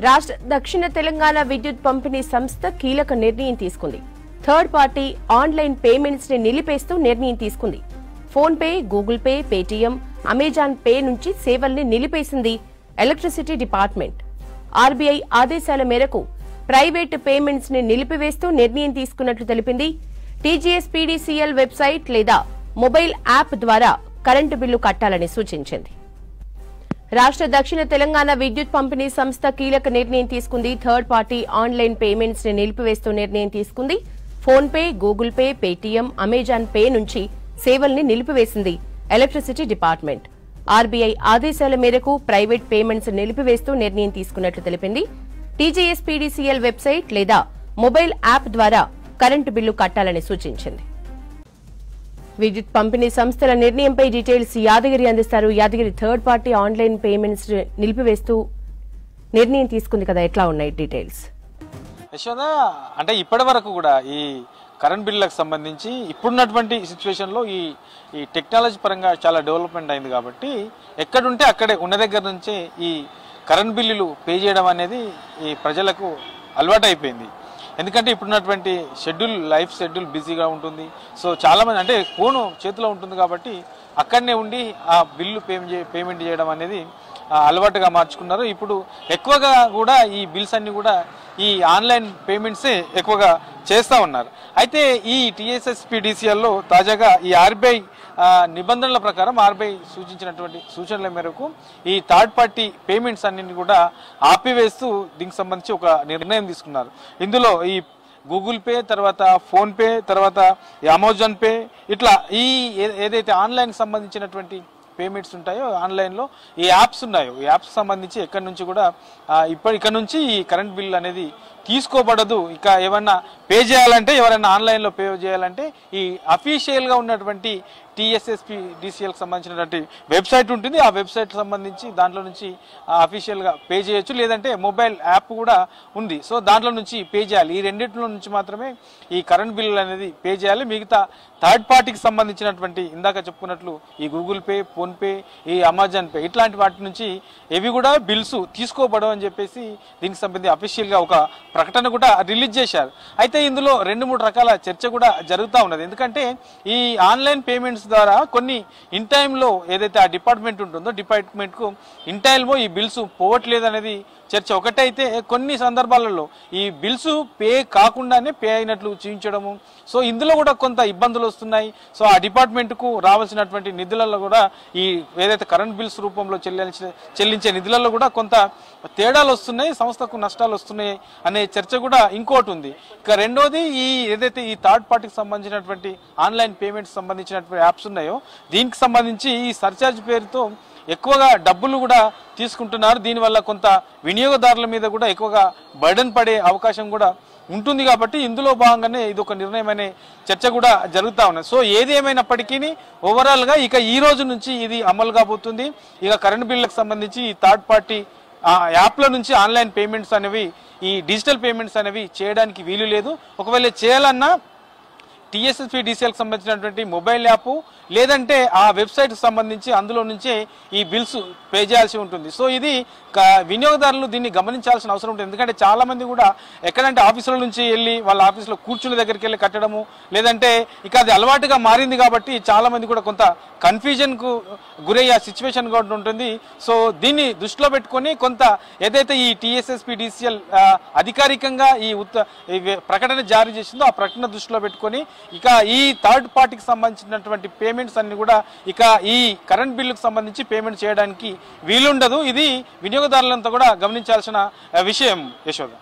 రాష్ట్ర దక్షిణ తెలంగాణ విద్యుత్ పంపిణీ సంస్థ కీలక నిర్ణయం తీసుకుంది. థర్డ్ పార్టీ ఆన్లైన్ పేమెంట్స్ ని నిలిపేస్తూ నిర్ణయం తీసుకుంది. Phone pay, Google pay, Paytm, Amazon pay నుంచి సేవల్ని నిలిపేసింది ఎలక్ట్రిసిటీ డిపార్ట్మెంట్. ఆర్బీఐ ఆదేశాల మేరకు ప్రైవేట్ పేమెంట్స్ ని నిలిపివేస్తూ నిర్ణయం తీసుకున్నట్లు తెలిపింది. టీజీఎస్పీడీసీఎల్ వెబ్సైట్ లేదా మొబైల్ యాప్ ద్వారా కరెంటు బిల్లు కట్టాలని సూచించింది. రాష్ట్ర దక్షిణ తెలంగాణ విద్యుత్ పంపిణీ సంస్థ కీలక నిర్ణయం తీసుకుంది. థర్డ్ పార్టీ ఆన్లైన్ పేమెంట్స్ ని నిలిపివేస్తూ నిర్ణయం తీసుకుంది. Phone pay, Google pay, Paytm, Amazon pay నుంచి సేవల్ని నిలిపివేసింది ఎలక్ట్రిసిటీ డిపార్ట్మెంట్. ఆర్బీఐ ఆదేశాల మేరకు ప్రైవేట్ పేమెంట్స్ నిలిపివేస్తూ నిర్ణయం తీసుకున్నట్లు తెలిపింది. టీజీఎస్పీడీసీఎల్ వెబ్సైట్ లేదా మొబైల్ యాప్ ద్వారా కరెంటు బిల్లు కట్టాలని సూచించింది. విద్యుత్ పంపిణీ సంస్థల నిర్ణయంపై డీటెయిల్స్ యాదగిరి అందిస్తారు. Yadagiri, third party online payments నిలిపివేస్తూ నిర్ణయం తీసుకుంది కదా, ఎట్లా ఉన్నాయి డీటెయిల్స్? యశోద, అంటే ఇప్పటి వరకు కూడా ఈ కరెంట్ బిల్లులకు సంబంధించి ఇప్పుడున్నటువంటి సిచ్యువేషన్లో ఈ టెక్నాలజీ పరంగా చాలా డెవలప్మెంట్ అయింది కాబట్టి ఎక్కడుంటే అక్కడే ఉన్న దగ్గర నుంచే ఈ కరెంట్ బిల్లులు పే చేయడం అనేది ఈ ప్రజలకు అలవాటు అయిపోయింది. ఎందుకంటే ఇప్పుడున్నటువంటి లైఫ్ షెడ్యూల్ బిజీగా ఉంటుంది. సో చాలామంది అంటే ఫోను చేతిలో ఉంటుంది కాబట్టి అక్కడనే ఉండి ఆ బిల్లు పేమెంట్ చేయడం అనేది అలవాటుగా మార్చుకున్నారు. ఇప్పుడు ఎక్కువగా కూడా ఈ బిల్స్ అన్ని కూడా ఈ ఆన్లైన్ పేమెంట్సే ఎక్కువగా చేస్తూ ఉన్నారు. అయితే ఈ టీఎస్ఎస్పీడీసీఎల్లో తాజాగా ఈ ఆర్బీఐ నిబంధనల ప్రకారం ఆర్బీఐ సూచించినటువంటి సూచనల మేరకు ఈ థర్డ్ పార్టీ పేమెంట్స్ అన్నింటినీ కూడా ఆపివేస్తూ దీనికి సంబంధించి ఒక నిర్ణయం తీసుకున్నారు. ఇందులో ఈ గూగుల్ పే, తర్వాత ఫోన్ పే, తర్వాత అమెజాన్ పే, ఇట్లా ఈ ఏదైతే ఆన్లైన్ సంబంధించినటువంటి పేమెంట్స్ ఉంటాయో ఆన్లైన్లో ఈ యాప్స్ ఉన్నాయో ఈ యాప్స్ సంబంధించి ఎక్కడి నుంచి కూడా ఇక్కడ నుంచి ఈ కరెంట్ బిల్ అనేది తీసుకోబడదు. ఇక ఏమన్నా పే చేయాలంటే ఎవరైనా ఆన్లైన్లో పే చేయాలంటే ఈ అఫీషియల్గా ఉన్నటువంటి టీఎస్ఎస్పీడీసీఎల్కి సంబంధించినటువంటి వెబ్సైట్ ఉంటుంది. ఆ వెబ్సైట్ సంబంధించి దాంట్లో నుంచి అఫీషియల్గా పే చేయొచ్చు, లేదంటే మొబైల్ యాప్ కూడా ఉంది. సో దాంట్లో నుంచి పే చేయాలి. ఈ రెండింటిలో నుంచి మాత్రమే ఈ కరెంట్ బిల్లు అనేది పే చేయాలి. మిగతా థర్డ్ పార్టీకి సంబంధించినటువంటి ఇందాక చెప్పుకున్నట్లు ఈ గూగుల్ పే, ఫోన్ పే, ఈ అమెజాన్ పే ఇట్లాంటి వాటి నుంచి ఏవి కూడా బిల్స్ తీసుకోబడవు అని చెప్పేసి దీనికి సంబంధించి అఫీషియల్గా ఒక ప్రకటన కూడా రిలీజ్ చేశారు. అయితే ఇందులో 2-3 రకాల చర్చ కూడా జరుగుతూ ఉన్నది. ఎందుకంటే ఈ ఆన్లైన్ పేమెంట్స్ ద్వారా కొన్ని ఇన్ టైంలో ఏదైతే ఆ డిపార్ట్మెంట్ ఉంటుందో డిపార్ట్మెంట్కు ఇన్ టైంలో ఈ బిల్స్ పోవట్లేదు అనేది చర్చ ఒకటైతే, కొన్ని సందర్భాలలో ఈ బిల్స్ పే కాకుండానే పే అయినట్లు చూపించడము. సో ఇందులో కూడా కొంత ఇబ్బందులు వస్తున్నాయి. సో ఆ డిపార్ట్మెంట్కు రావాల్సినటువంటి నిధులలో కూడా ఈ ఏదైతే కరెంట్ బిల్స్ రూపంలో చెల్లించే నిధులలో కూడా కొంత తేడాలు వస్తున్నాయి, సంస్థకు నష్టాలు వస్తున్నాయి అనే చర్చ కూడా ఇంకోటి ఉంది. ఇక రెండోది ఈ ఏదైతే ఈ థర్డ్ పార్టీకి సంబంధించినటువంటి ఆన్లైన్ పేమెంట్స్ సంబంధించినటువంటి యాప్స్ ఉన్నాయో దీనికి సంబంధించి ఈ సర్చార్జ్ పేరుతో ఎక్కువగా డబ్బులు కూడా తీసుకుంటున్నారు. దీనివల్ల కొంత వినియోగదారుల మీద కూడా ఎక్కువగా బర్డెన్ పడే అవకాశం కూడా ఉంటుంది. కాబట్టి ఇందులో భాగంగానే ఇది ఒక నిర్ణయం అనే చర్చ కూడా జరుగుతూ ఉన్నది. సో ఏది ఏమైనప్పటికీ ఓవరాల్గా ఇక ఈ రోజు నుంచి ఇది అమలు కాబోతుంది. ఇక కరెంట్ బిల్లులకు సంబంధించి ఈ థర్డ్ పార్టీ యాప్ల నుంచి ఆన్లైన్ పేమెంట్స్ అనేవి ఈ డిజిటల్ పేమెంట్స్ అనేవి చేయడానికి వీలు లేదు. ఒకవేళ చేయాలన్నా టీఎస్ఎస్పీడీసీఎల్కి సంబంధించినటువంటి మొబైల్ యాప్ లేదంటే ఆ వెబ్సైట్కి సంబంధించి అందులో నుంచే ఈ బిల్స్ పే చేయాల్సి ఉంటుంది. సో ఇది వినియోగదారులు దీన్ని గమనించాల్సిన అవసరం ఉంటుంది. ఎందుకంటే చాలామంది కూడా ఎక్కడంటే ఆఫీసుల నుంచి వెళ్ళి వాళ్ళ ఆఫీసులో కూర్చుని దగ్గరికి వెళ్ళి కట్టడము, లేదంటే ఇక అది అలవాటుగా మారింది కాబట్టి చాలామంది కూడా కొంత కన్ఫ్యూజన్కు గురయ్యే సిచ్యువేషన్ కూడా ఉంటుంది. సో దీన్ని దృష్టిలో పెట్టుకొని కొంత ఏదైతే ఈ టీఎస్ఎస్పీడీసీఎల్ అధికారికంగా ఈ ప్రకటన జారీ చేసిందో ఆ ప్రకటన దృష్టిలో పెట్టుకొని ఇక ఈ థర్డ్ పార్టీకి సంబంధించినటువంటి పేమెంట్స్ అన్ని కూడా ఇక ఈ కరెంట్ బిల్లుకు సంబంధించి పేమెంట్ చేయడానికి వీలుండదు. ఇది వినియోగదారులంతా కూడా గమనించాల్సిన విషయం యశోద.